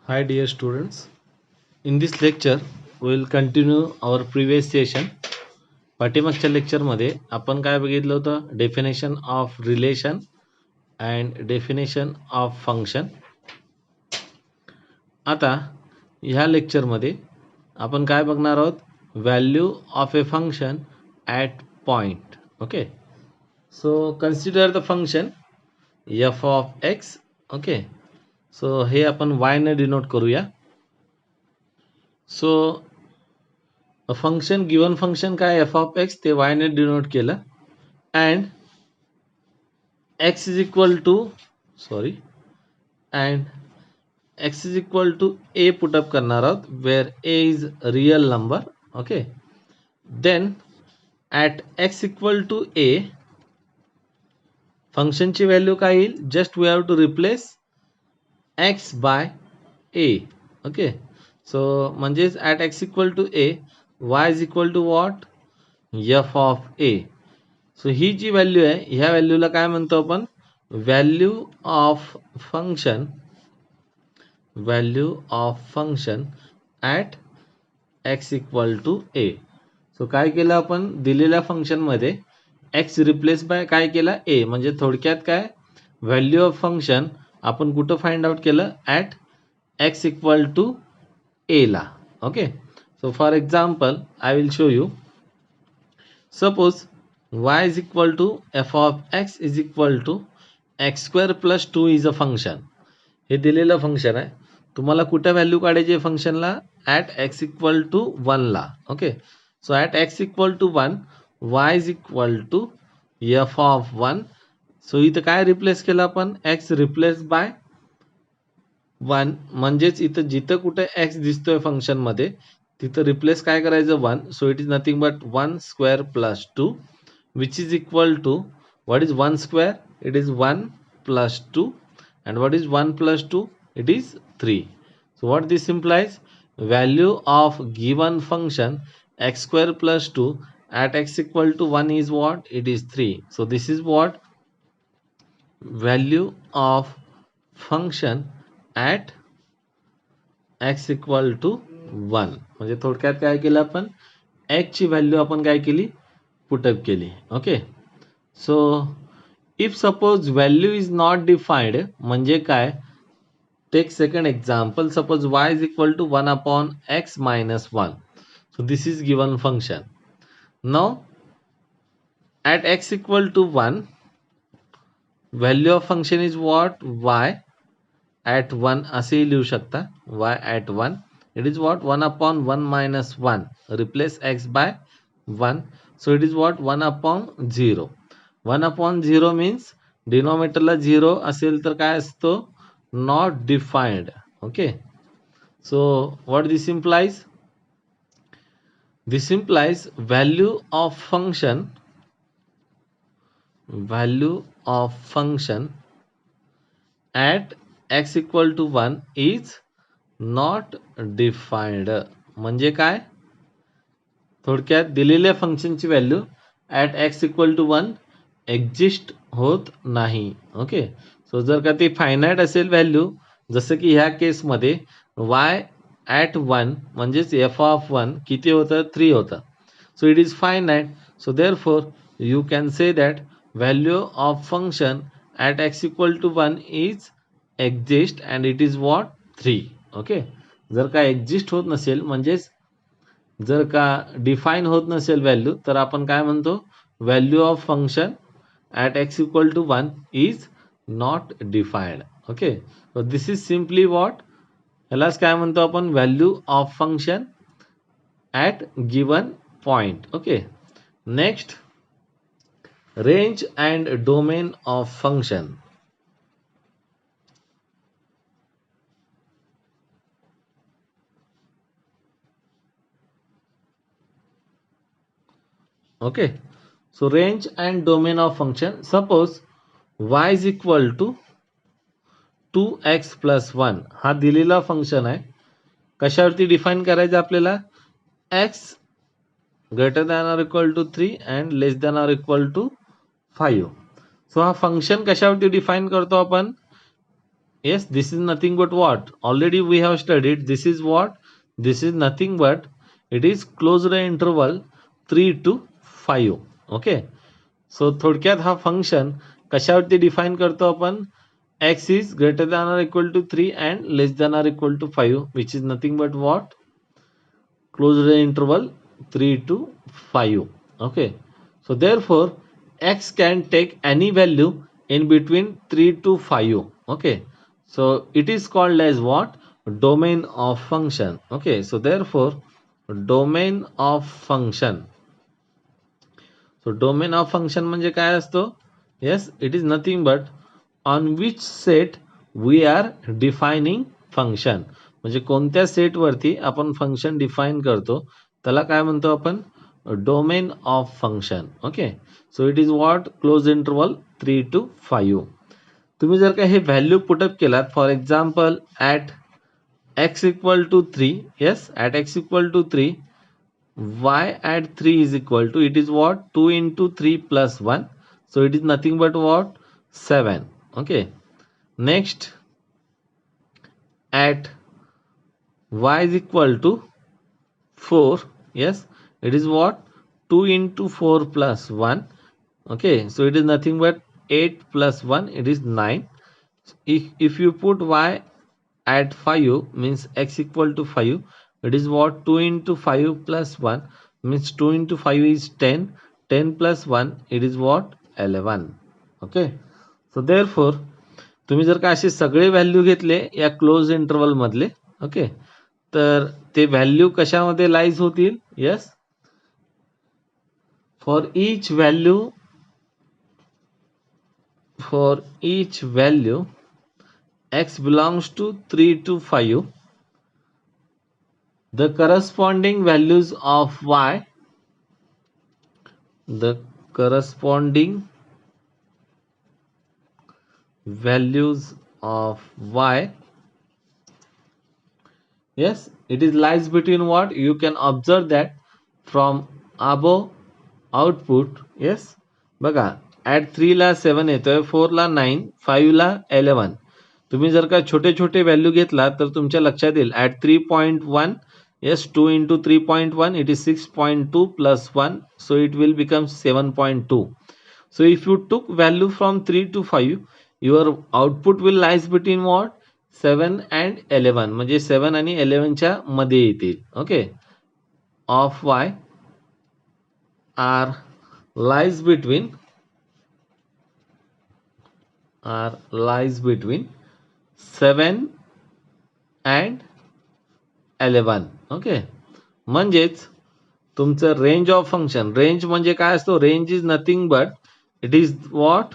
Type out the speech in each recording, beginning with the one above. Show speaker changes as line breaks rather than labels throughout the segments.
Hi dear students, in this lecture we will continue our previous session. पाठीमागच्या लेक्चरमध्ये आपण काय बघितलं होतं? Definition of relation and definition of function. आता ह्या लेक्चरमध्ये आपण काय बघणार आहोत? Value of a function at point. Okay, so consider the function F of X. Okay, so हे आपण y ने डिनोट करूया. सो फंक्शन गिवन फंक्शन काय एफ ऑफ एक्स ते y ने डिनोट केलं and x is equal to a put up करणार आहोत where a is real number. Okay, then at x equal to a फंक्शनची व्हॅल्यू काय येईल? Just we have to replace x by a. Okay, so म्हणजेच at x equal to a y is equal to what? F of a. So ही जी value आहे ह्या व्हॅल्यूला काय म्हणतो आपण? Value of function at x equal to a. So काय केलं आपण? दिलेल्या फंक्शनमध्ये x रिप्लेस बाय काय केला? a. म्हणजे थोडक्यात काय? व्हॅल्यू ऑफ फंक्शन आपण कुठं फाइंड आउट केलं? At x equal to a ला. Okay, so for example I will show you. Suppose y is equal to f of x is equal to x square plus 2 is a function. हे दिलेलं function आहे. तुम्हाला कुठे value काढायची आहे फंक्शनला? At x equal to 1 ला. Okay, so at x equal to 1 y is equal to f of 1. So इथं काय रिप्लेस केलं आपण? x replace by 1. म्हणजेच इथं जिथं कुठे x दिसतोय फंक्शन मध्ये तिथं रिप्लेस काय करायचं? 1. So it is nothing but 1 square plus 2 which is equal to what is 1 square? It is 1 plus 2 and what is 1 plus 2? It is 3. So what this implies? Value of given function x square plus 2 at x equal to 1 is what? It is 3. So this is what? Value of function at x equal to 1. म्हणजे थोडक्यात काय केलं आपण? x ची value आपण काय केली? Put up केली. Okay, so if suppose value is not defined म्हणजे काय? Take second example. Suppose y is equal to 1 upon x minus 1. So this is given function. Now at x equal to 1 value of function is what? y at 1 असे लिहू शकता. y at 1 it is what? 1 upon 1 minus 1. Replace x by 1. So it is what? 1 upon 0. 1 upon 0 means डिनॉमिनेटरला 0 असेल तर काय असतो? Not defined. Okay, so what this implies? This implies value of function at x equal to 1 is not defined. म्हणजे काय? थोडक्यात दिलेल्या फंक्शनची value at x equal to 1 exist होत नाही. ओके, सो जर का ती फायनाईट असेल व्हॅल्यू, जसं की ह्या केसमध्ये y ॲट 1 म्हणजेच f ऑफ 1 किती होतं? 3 होतं. So it is finite. So therefore you can say that value of function at x equal to 1 is exist and it is what? 3. Okay, जर का एक्झिस्ट होत नसेल म्हणजेच जर का डिफाईन होत नसेल व्हॅल्यू तर आपण काय म्हणतो? Value of function at x equal to 1 is not defined. Okay, so this is simply what? ह्यालाच काय म्हणतो आपण? Value of function at given point. Okay, next range and domain of function. Okay, so range and domain of function. Suppose y is equal to 2x plus 1 हा दिलेला function आहे. कशावरती define करायचं आपल्याला? x greater than or equal to 3 and less than or equal to 5. So हा function कशावरती define करतो आपण? Yes, this is nothing but what? Already we have studied. This is what? This is nothing but it is closed interval 3 to 5. Okay. सो थोडक्यात हा function कशावरती define करतो आपण? x is greater than or equal to 3 and less than or equal to 5, which is nothing but what? Closed interval 3 to 5. Okay. So therefore x can take any value in between 3 to 5. Okay. So it is called as what? Domain of function. Okay. So therefore domain of function. So domain of function म्हणजे काय असतो? Yes, it is nothing but on which set we are defining function. म्हणजे कोणत्या set वरती आपण function define करतो त्याला काय म्हणतो आपण? Domain of function. Okay. So it is what? Close interval 3 to 5. तुम्ही जर का हे व्हॅल्यू पुटअप केलात, for example at x equal to 3, yes, at x equal to 3, y at 3 is equal to, it is what? 2 into 3 plus 1. So it is nothing but what? 7. Okay. Next, at y is equal to 4. Yes, it is what? 2 into 4 plus 1. Okay. So it is nothing but 8 plus 1. It is 9. If you put y at 5 means x equal to 5, it is what? 2 into 5 plus 1 means 2 into 5 is 10. 10 plus 1, it is what? 11. Okay. So therefore तुम्ही जर का असे सगळे value घेतले या close interval मधले, okay, तर ते व्हॅल्यू कशामध्ये लाईज होतील? Yes, for each value x belongs to 3 to 5, the corresponding values of y, the corresponding values of y, yes, it is lies between what? You can observe that from above output. Yes, बघा, at 3 ला 7 येतोय, 4 ला 9, 5 ला 11. तुम्ही जर का छोटे छोटे value घेतला तर तुमच्या लक्षात येईल. At 3.1, yes, 2 into 3.1, it is 6.2 plus 1, so it will become 7.2. So if you took value from 3 to 5, your output will lies between what? 7 and 11, म्हणजे 7 आणि 11 च्या मध्ये येतील. Okay. Of y are lies between 7 and 11. Okay. म्हणजेच तुमचं range of function, range म्हणजे काय असतो? Range is nothing but it is what?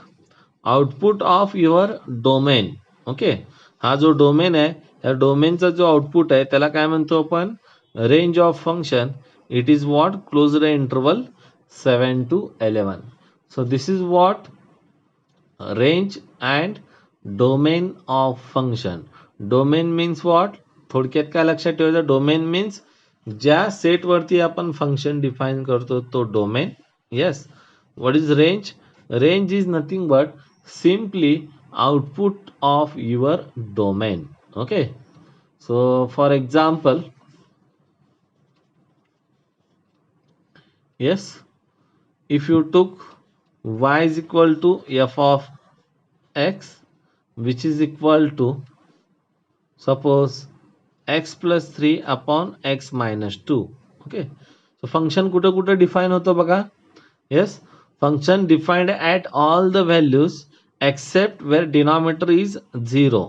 Output of your domain. Okay. हा जो डोमेन आहे या डोमेनचा जो आउटपुट आहे त्याला काय म्हणतो आपण? Range of function. It is what? Closed interval 7 to 11. So this is what? Range and domain of function. Domain means what? थोडक्यात काय लक्षात ठेवायचं? डोमेन मीन्स ज्या सेट वरती आपण फंक्शन डिफाइन करतो तो domain. Yes. What is range? Range is nothing but simply output of your domain. Okay. So for example, yes, if you took y is equal to f of x, which is equal to suppose x plus 3 upon x minus 2. Okay. So function कुठं कुठं define होतो बघा. Yes, function defined at all the values except where denominator is 0.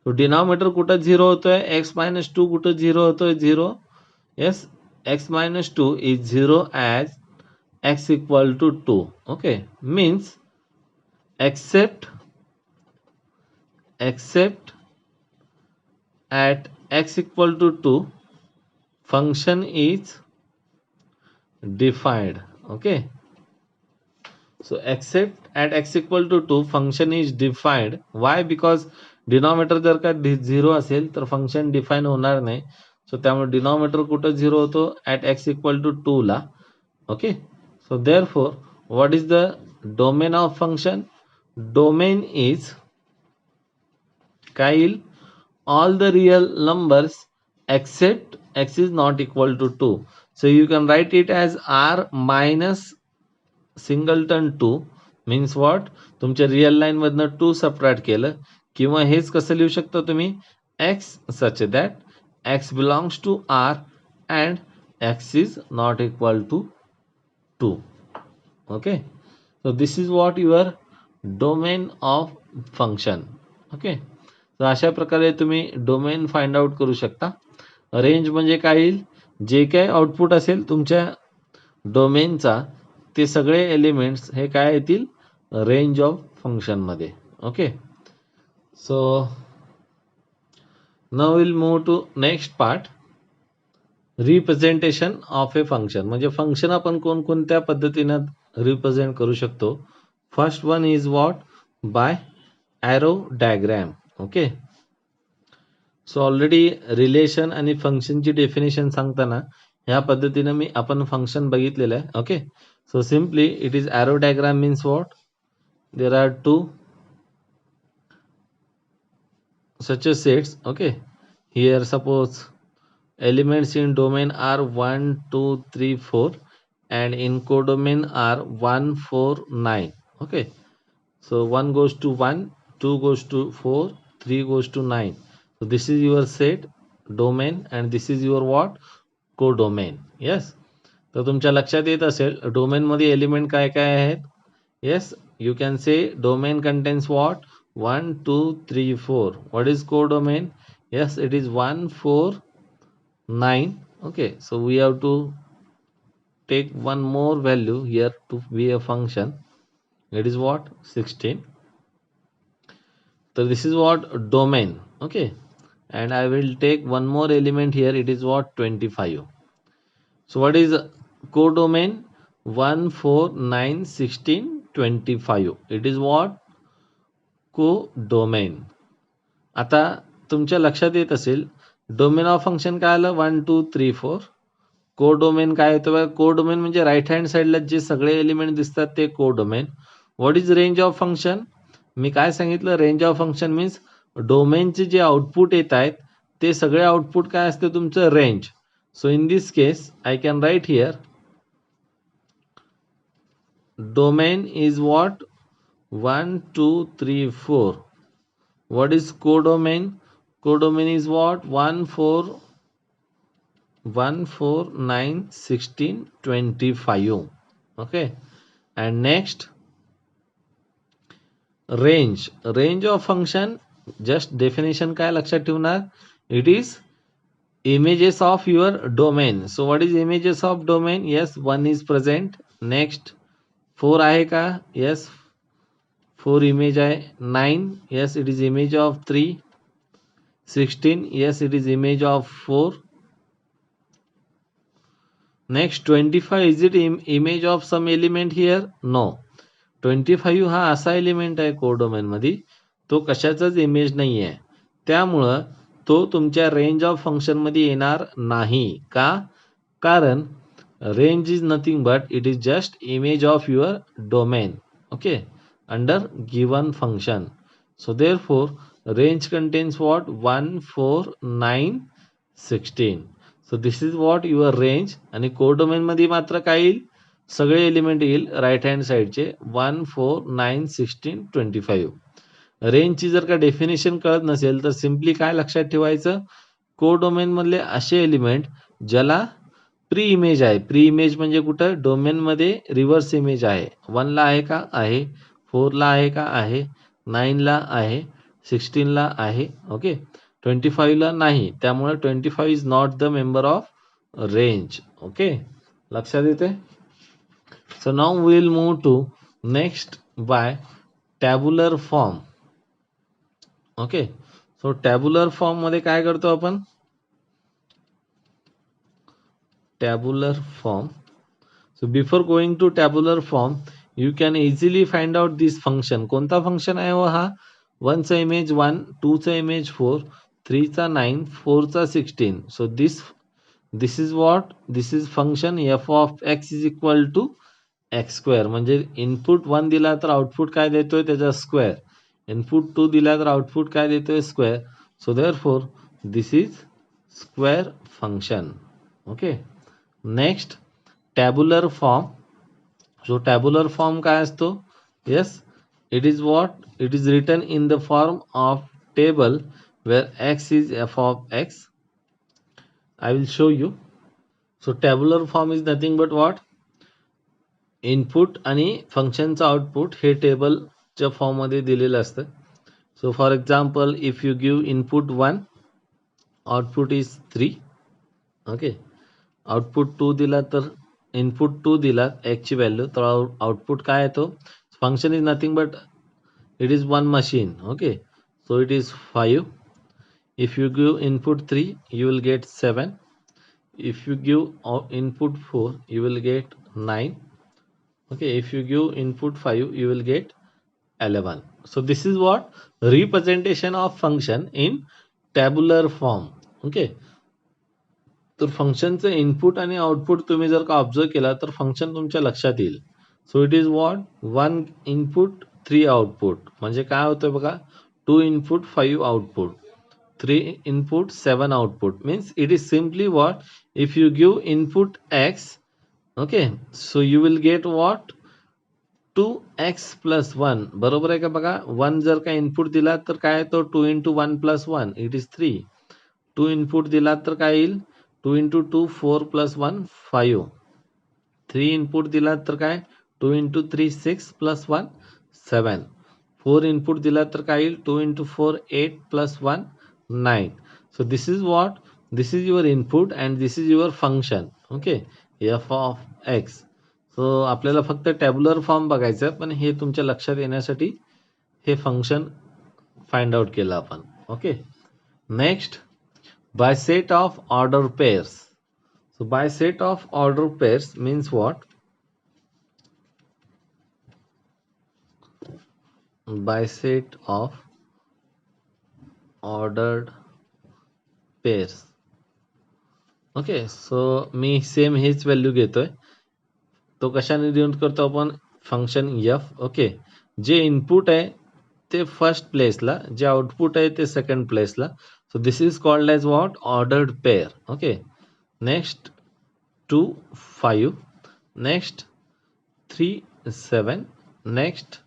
So denominator कुठं 0 होतोय? x minus 2 कुठं 0 होतोय? 0. Yes, x minus 2 is 0 as x equal to 2. Okay, means except at x equal to 2 function is defined. Okay, so except at x equal to 2 function is defined. Why? Because denominator जर का 0 असेल तर function define होणार नाही. सो त्यामुळे denominator कुठं 0 होतो? At x equal to 2 ला. Okay. So therefore what is the domain of function? Domain is काय येईल, all the real numbers except x is not equal to 2. So you can write it as r minus singleton 2 means what, तुमच्या real line मधनं 2 subtract केलं, किंवा हेच कसं लिहू शकता तुम्ही, x such that x belongs to r and x is not equal to 2. Okay, so this is what your domain of function. Okay, तर अशा प्रकारे तुम्ही डोमेन फाइंड आउट करू शकता. रेंज म्हणजे काय येईल, जे काय आउटपुट असेल तुमच्या डोमेनचा ते सगळे एलिमेंट्स हे काय येतील, रेंज ऑफ फंक्शन मध्ये. Okay, so now will move to next part, representation of a function. म्हणजे फंक्शन आपण कोणकोणत्या पद्धतीनं रिप्रेझेंट करू शकतो. First one is what, by arrow diagram. Okay, so already relation आणि फंक्शनची डेफिनेशन सांगताना ह्या पद्धतीने आपण फंक्शन बघितलेलं आहे. Okay, so simply it is arrow diagram means what, there are two such a sets. Okay, here suppose elements in domain are 1 2 3 4 and in codomain are 1 4 9. Okay, so 1 goes to 1, 2 goes to 4, 3 goes to 9. So this is your set domain and this is your what, codomain. Yes, तर तुमच्या लक्षात येत असेल domain मध्ये element काय काय आहेत. Yes, you can say domain contains what, 1 2 3 4. What is codomain? Yes, it is 1 4 9. Okay, so we have to take one more value here to be a function. It is what, 16. So this is what domain. Okay, and I will take one more element here, it is what, 25. So what is codomain? 1 4 9 16 25. It is what, codomain. आता तुमच्या लक्षात येत असेल domain of function काय आलं, 1 2 3 4. Codomain काय येतं बघा, कोडोमेन म्हणजे राईट हँड साईडला जे सगळे एलिमेंट दिसतात ते codomain. What is range of function, मी काय सांगितलं, रेंज ऑफ फंक्शन मीन्स डोमेनचे जे आउटपुट येत आहेत ते सगळे आउटपुट काय असते तुमचं, range. So in this case I can write here domain is what, 1 2 3 4. What is codomain? Codomain is what, 1 4 9 16 25. Okay, and next range. Range of function, just definition काय लक्षात ठेवणार, it is images of your domain. So what is images of domain? Yes, 1 is present. Next 4 आहे का, yes 4 image आहे. 9, yes it is image of 3. 16, yes it is image of 4. Next 25, is it image of some element here? No, 25 हा असा element आहे codomain मध्ये, तो कशाचाच image नाही आहे, त्यामुळं तो तुमच्या रेंज ऑफ फंक्शन मध्ये येणार नाही. का, कारण range is nothing but it is just image of your domain. Okay, under given function. So therefore range contains what, 1 4 9 16. So this is what your range. आणि कोडोमेन मध्ये मात्र काय येईल, सगळे एलिमेंट येईल राईट हँड साइडचे, 1 4 9 16 25. रेंजची जर का डेफिनेशन कळत नसेल तर सिम्पली काय लक्षात ठेवायचं, कोडोमेन मधले असे एलिमेंट ज्याला प्री इमेज आहे. प्री इमेज म्हणजे कुठं, डोमेन मध्ये रिव्हर्स इमेज आहे. 1 ला आहे का, आहे. 4 ला आहे का, आहे. 9 ला आहे. 16 ला आहे. ओके, 25 ला नाही, त्यामुळे 25 is not the member of range. Okay, लक्षात येते. So now we will move to next by tabular form. Okay, so tabular form मध्ये काय करतो आपण, tabular form. So before going to tabular form, you can easily find out this function. कोणता function आहे हो हा, 1 चा इमेज 1, 2 चा इमेज 4, 3 चा 9, 4 चा 16. So this is what, this is function f of x is equal to x square. म्हणजे input 1 दिला तर आउटपुट काय देतोय, त्याचा स्क्वेअर. इनपुट 2 दिला तर आउटपुट काय देतोय square. So therefore this is square function. Okay. Next tabular form. So tabular form काय असतो. Yes, it is what, it is written in the form of table where x is f of x. I will show you. So tabular form is nothing but what, input आणि फंक्शनचं output हे टेबलच्या form मध्ये दिलेलं असतं. So for example if you give input 1, output is 3. Okay. Output 2 दिला तर input 2 दिला x ची value तर output काय येतो. Function is nothing but it is one machine. Okay. So it is 5. If you give input 3, you will get 7. If you give input 4, you will get 9. Okay, if you give input 5, you will get 11. So this is what representation of function in tabular form. Okay. तर फंक्शनचं input आणि output तुम्ही जर का observe केला तर function तुमच्या लक्षात येईल. सो it is what 1 input 3 output. म्हणजे काय होतं बघा, 2 input 5 output, 3 input 7 output. Means it is simply what, if you give input x, okay, so you will get what, 2x plus 1. बरोबर आहे का बघा. 1 जर का इनपुट दिला तर काय तो 2 into 1 plus 1 it is 3. 2 input दिला तर काय येईल 2 into 2 4 plus 1 5. 3 इनपुट दिला तर काय 2 into 3 6 plus 1 7. 4 इनपुट दिला तर काय येईल 2 into 4 8 plus 1 9. So this is what, this is your input and this is your function. Okay, f of x. So आपल्याला फक्त टॅब्युलर फॉर्म बघायचं, पण हे तुमच्या लक्षात येण्यासाठी हे फंक्शन फाइंड आउट केलं आपण. Okay. Next by set of order pairs. So by set of order pairs means what, by set of ordered pairs. Okay. So मी सेम हेच व्हॅल्यू घेतोय. तो कशाने डिनोट करतो आपण, फंक्शन f. ओके. जे इनपुट आहे ते फर्स्ट प्लेसला, जे आउटपुट आहे ते सेकंड प्लेसला. So this is called as what, ordered pair. Okay. Next 2 5, next 3 7, next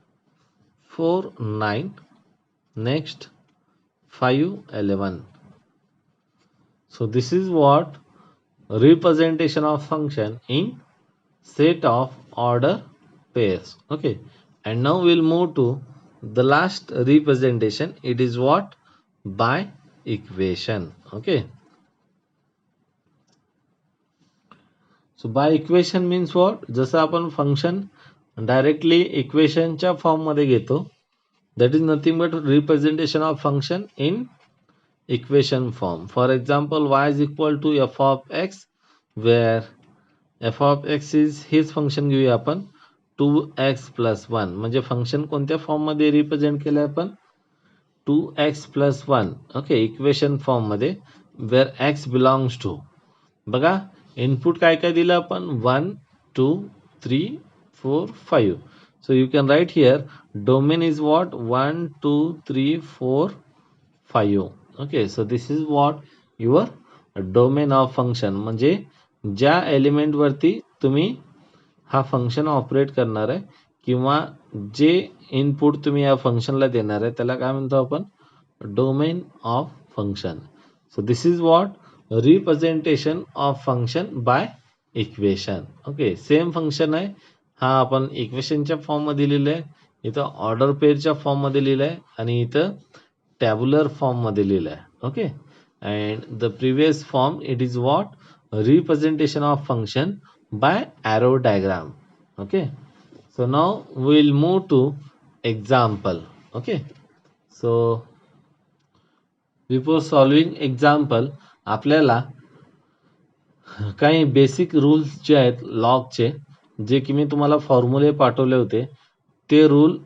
4 9, next 5 11. So this is what representation of function in set of order pairs. Okay, and now we'll move to the last representation. It is what, by equation. Okay, so by equation means what, जसं आपण function directly इक्वेशनच्या form मध्ये घेतो, that is nothing but representation of function in equation form. For example, y is equal to f of x, where f of x is H function घेऊया आपण 2x plus 1. म्हणजे function कोणत्या form मध्ये represent केलंय आपण, 2x plus 1. Okay. Equation form मध्ये where x belongs to, बघा input काय काय दिलं आपण 1 2 3 4 5. So you can write here domain is what, 1 2 3 4 5. Okay, so this is what your domain of function. म्हणजे ज्या एलिमेंट वरती तुम्ही हा फंक्शन ऑपरेट करणार आहे किंवा जे इनपुट तुम्ही या फंक्शनला देणार आहे त्याला काय म्हणतो आपण, domain of function. So this is what representation of function by equation. Okay. Same function आहे, हा आपण इक्वेशनच्या फॉर्म मध्ये लिहिलं आहे, इथं ऑर्डर पेअरच्या फॉर्म मध्ये लिहिलं आहे आणि इथं टॅब्युलर फॉर्म मध्ये लिहिलं आहे. Okay. And the previous form it is what, representation of function by arrow diagram. Okay, so now we will move to example. Okay, so before solving example आपल्याला काही बेसिक रूल्स जे आहेत लॉगचे, जे की मी तुम्हाला फॉर्म्युले पाठवले होते, ते रूल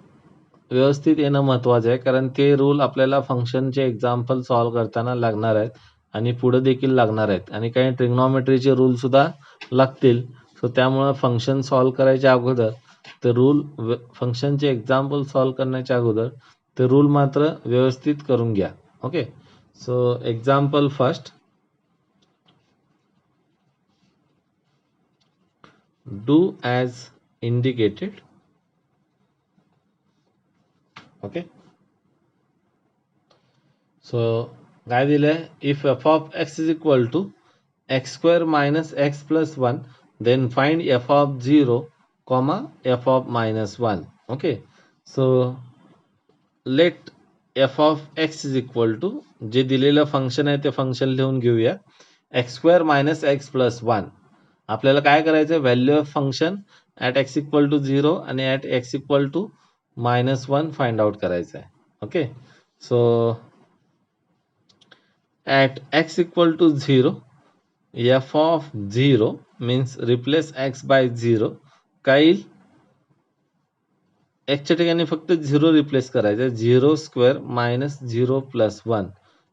व्यवस्थित येणं महत्त्वाचं आहे, कारण ते रूल आपल्याला फंक्शनचे एक्झाम्पल सॉल्व करताना लागणार आहेत आणि पुढे देखील लागणार आहेत आणि काही ट्रिग्नॉमेट्रीचे रूल सुद्धा लागतील. सो त्यामुळे फंक्शन सॉल्व करायच्या अगोदर ते रूल, फंक्शनचे एक्झाम्पल सॉल्व करण्याच्या अगोदर ते रूल मात्र व्यवस्थित करून घ्या. Okay, so example first, do as indicated. Okay, so काय दिलंय, if F of x is equal to x square minus X plus 1 then find F of 0 comma F of minus 1. Okay, so let F of x is equal to, जे दिलेलं function आहे ते function लिहून घेऊया, X square minus X plus 1. आपल्याला काय करायचं आहे, value of function at x equal to 0 आणि at x equal to minus 1 find out करायचं आहे. Okay, so at x equal to 0 f of 0 means replace x by 0. काय येईल, एक्सच्या ठिकाणी फक्त 0 रिप्लेस करायचं आहे, 0 square minus 0 plus 1.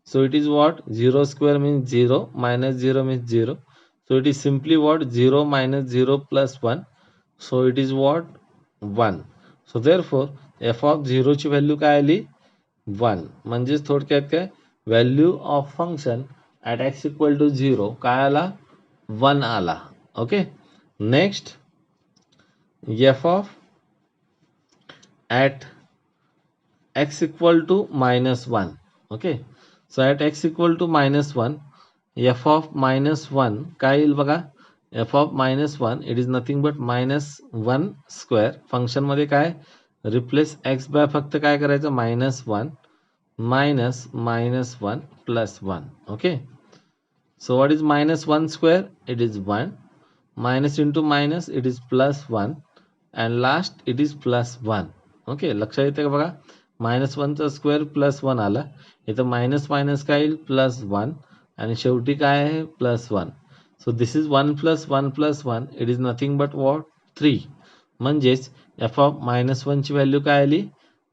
So it is what, 0 square means 0 minus 0 means 0. So it is simply what, 0 minus 0 plus 1. So it is what 1. So therefore F of 0 ची value काय आली, 1. म्हणजेच थोडक्यात काय, value of function at x equal to 0 काय आला, 1 आला. Okay, next f of at x equal to minus 1. Okay, so at x equal to minus 1 f of minus 1 काय येईल बघा, f of minus 1 it is nothing but minus 1 square. Function मध्ये काय, replace x bye फक्त काय करायचं, minus 1 minus minus 1 plus 1. Okay, so what is minus 1 square, it is 1, minus into minus it is plus 1 and last it is plus 1. Okay, लक्षात येते का बघा, minus 1चा square plus 1 आला, इथं मायनस मायनस काय येईल, प्लस 1 आणि शेवटी काय आहे, plus 1. So this is 1 plus 1 plus 1 it is nothing but what, 3. म्हणजेच एफ ऑफ मायनस 1 ची व्हॅल्यू काय आली,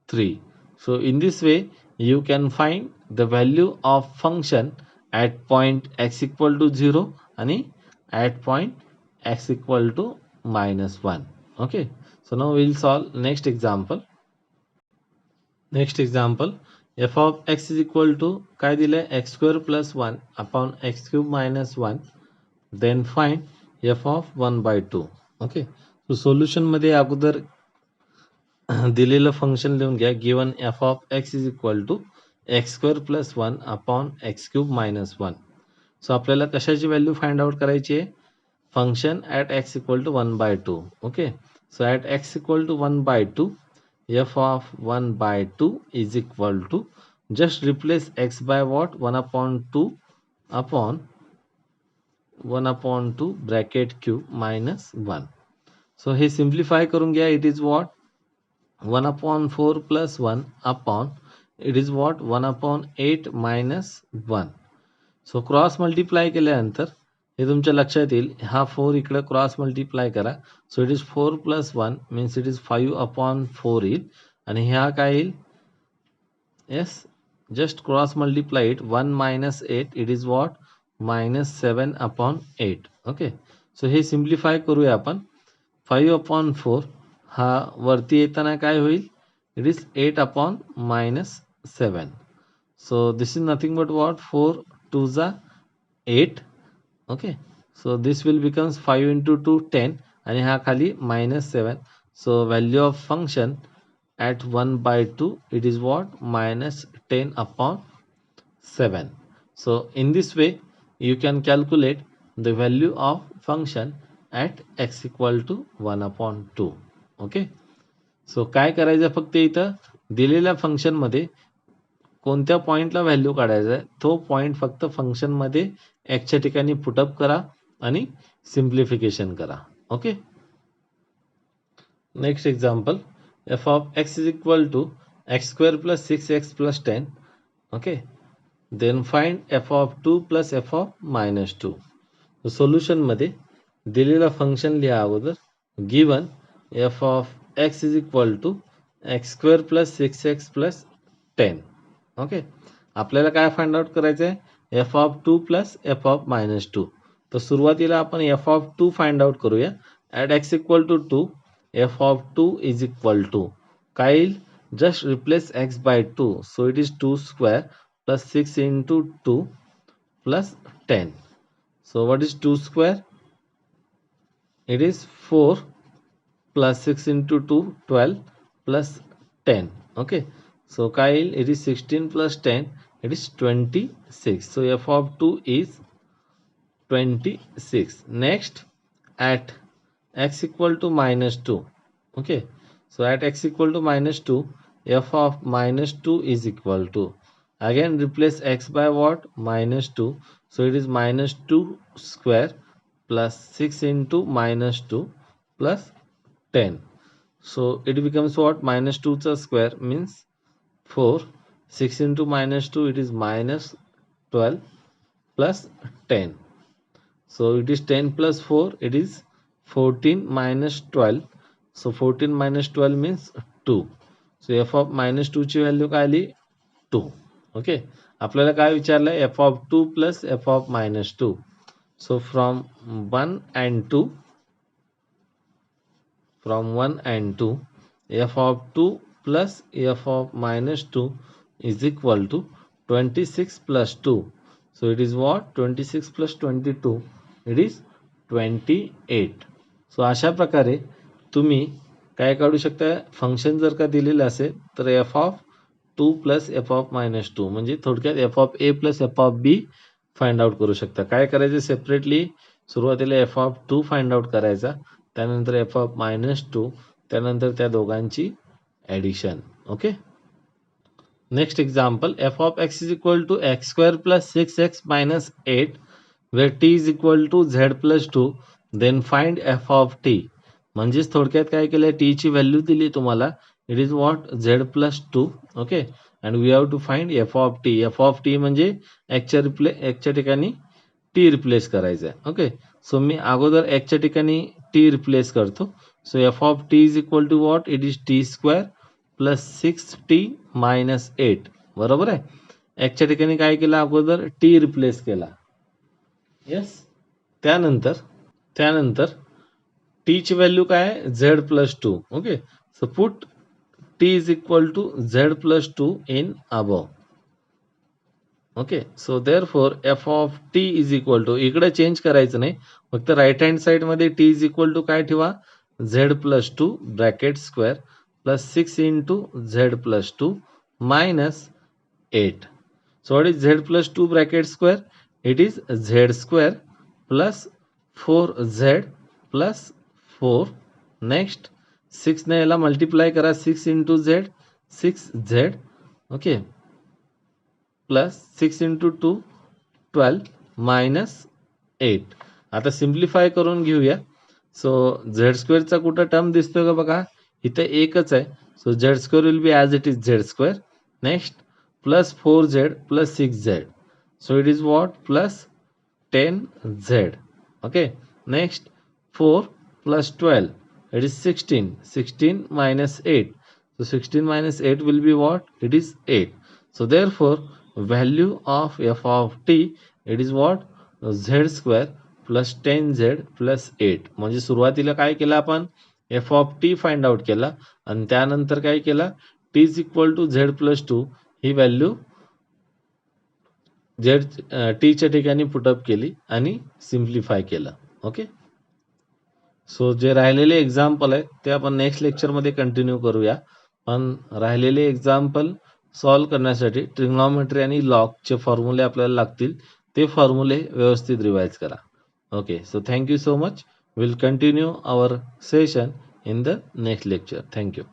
3. So in this way you can find the value of function at point X equal to 0 आणि at point X equal to minus 1. Okay, so now we'll solve next example. Next example, f of x is equal to काय दिलंय, x square plus 1 upon x cube minus 1 then find f of 1 by 2. Okay, so solution मध्ये अगोदर दिलेलं function लिहून घ्या, given f of x is equal to x square plus 1 upon x cube minus 1. सो आपल्याला कशाची value find out करायची आहे, function at x equal to 1 by 2. Okay, so at x equal to 1 by 2 f of 1 by 2 is equal to, just replace x by what, 1 upon 2 upon 1 upon 2 bracket cube minus 1. so hey simplify करून घ्या, it is what, 1 upon 4 plus 1 upon it is what, 1 upon 8 minus 1. so cross multiply केल्यानंतर हे तुमच्या लक्षात येईल, हा 4 इकडे cross multiply करा, so it is 4 plus 1 means it is 5 upon 4 येईल आणि ह्या काय येईल, yes just cross multiply it, 1 minus 8 it is what, minus 7 upon 8. Okay, so हे सिम्प्लिफाय करूया आपण, 5 अपॉन 4 हा वरती येताना काय होईल, it is 8 upon minus 7. So this is nothing but what, 4 2 जा 8. okay, so this will becomes 5 into 2 10 आणि हा खाली minus 7. so value of function at 1 by 2 it is what, minus 10 upon 7. so in this way you can calculate the value of function at x equal to 1 upon 2. okay, so काय करायचं, फक्त इथं दिलेल्या function मध्ये कोणत्या पॉइंटला value काढायचा आहे, तो पॉइंट फक्त फंक्शन मध्ये एक्सच्या ठिकाणी पुटअप करा आणि सिम्प्लिफिकेशन करा. Okay, next example, f of x is equal to x square plus 6x plus 10. Okay, then find F of 2 plus f of minus 2. Solution मध्ये दिलेला फंक्शन लिहा अगोदर, given f of x is equal to x square plus 6x plus 10. Okay, आपल्याला काय find out करायचं आहे, f of 2 plus f of minus 2. तर सुरुवातीला आपण एफ ऑफ 2 फाइंड आउट करूया, at x equal to 2 f of 2 is equal to काय येईल, just replace x by 2. So it is 2 square plus 6 into 2 plus 10. So what is 2 square? It is 4 plus 6 into 2, 12 plus 10. Okay, so Kyle, it is 16 plus 10, it is 26. So f of 2 is 26. Next, at x equal to minus 2. Okay, so at x equal to minus 2, f of minus 2 is equal to, again replace x by what? Minus 2. So it is minus 2 square plus 6 into minus 2 plus 10. So it becomes what? Minus 2 square means 4. 6 into minus 2, it is minus 12 plus 10. So it is 10 plus 4, it is 14 minus 12. So 14 minus 12 means 2. So f of minus 2 ची value काय आली? 2. Okay, आपल्याला काय विचारलंय? f of 2 plus f of minus 2. So from 1 and 2, f of 2 plus f of minus 2 is equal to 26 plus 2. So it is what? 26 plus 22, it is 28. सो अशा प्रकारे तुम्ही काय काढू शकता? फंक्शन जर का दिलेलं असेल तर f of 2 plus f of minus 2 म्हणजे थोडक्यात f of a plus f of b find out करू शकता. काय करायचं? सेपरेटली सुरुवातीला एफ ऑफ 2 फाइंड आउट करायचा, त्यानंतर एफ ऑफ मायनस 2, त्यानंतर त्या दोघांची addition. Okay, next example, f of x is equal to x square plus 6x minus 8 where t is equal to z plus 2, then find f of t. म्हणजेच थोडक्यात काय केलंय? t ची value दिली तुम्हाला, it is what? z plus 2. Okay, and we have to find f of t. f of t म्हणजे एक्सच्या ठिकाणी t replace करायचं आहे. ओके, सो मी अगोदर एक्सच्या ठिकाणी t रिप्लेस करतो. So f of t is equal to what? It is t square plus 6t minus 8. बरोबर आहे. एक्सच्या ठिकाणी काय केलं? अगोदर t रिप्लेस केला. यस, त्यानंतर टी ची व्हॅल्यू काय आहे? Z plus 2. Okay, so put T is equal to Z plus 2 in above. Okay, so therefore F of T is equal to, इकडे चेंज करायचं नाही, फक्त राईट हँड साइड मध्ये टी इज इक्वल टू काय ठेवा? Z plus 2 bracket square plus 6 into Z plus 2 minus 8. So what is Z plus 2 bracket square? It is Z square plus 4z plus 4. Next 6 ने याला multiply करा, 6 into Z 6z. Okay, plus 6 into 2 12 minus 8. आता simplify करून घेऊया. सो Z स्क्वेअरचा कुठं term दिसतोय का बघा? इथे एकच आहे. So Z square will be as it is Z square. Next plus 4z plus 6z. So it is what? Plus 10z. Okay, next 4 plus 12, it is 16. 16 minus 8. So 16 minus 8 will be what? It is 8. So therefore value of f of t, it is what? Z square plus 10z plus 8. म्हणजे सुरुवातीला काय केलं आपण? f of t find out केला आणि त्यानंतर काय केला? t is equal to z plus 2 he value Z टीच्या ठिकाणी पुटअप केली आणि सिम्प्लिफाय केलं. ओके, सो जे राहिलेले एक्झाम्पल आहे ते आपण नेक्स्ट लेक्चरमध्ये कंटिन्यू करूया. पण राहिलेले एक्झाम्पल सॉल्व करण्यासाठी ट्रिग्नॉमेट्री आणि लॉगचे फॉर्म्युले आपल्याला लागतील, ते फॉर्म्युले व्यवस्थित रिवाइज करा. Okay, so thank you so much. Will continue our session in the next lecture. Thank you.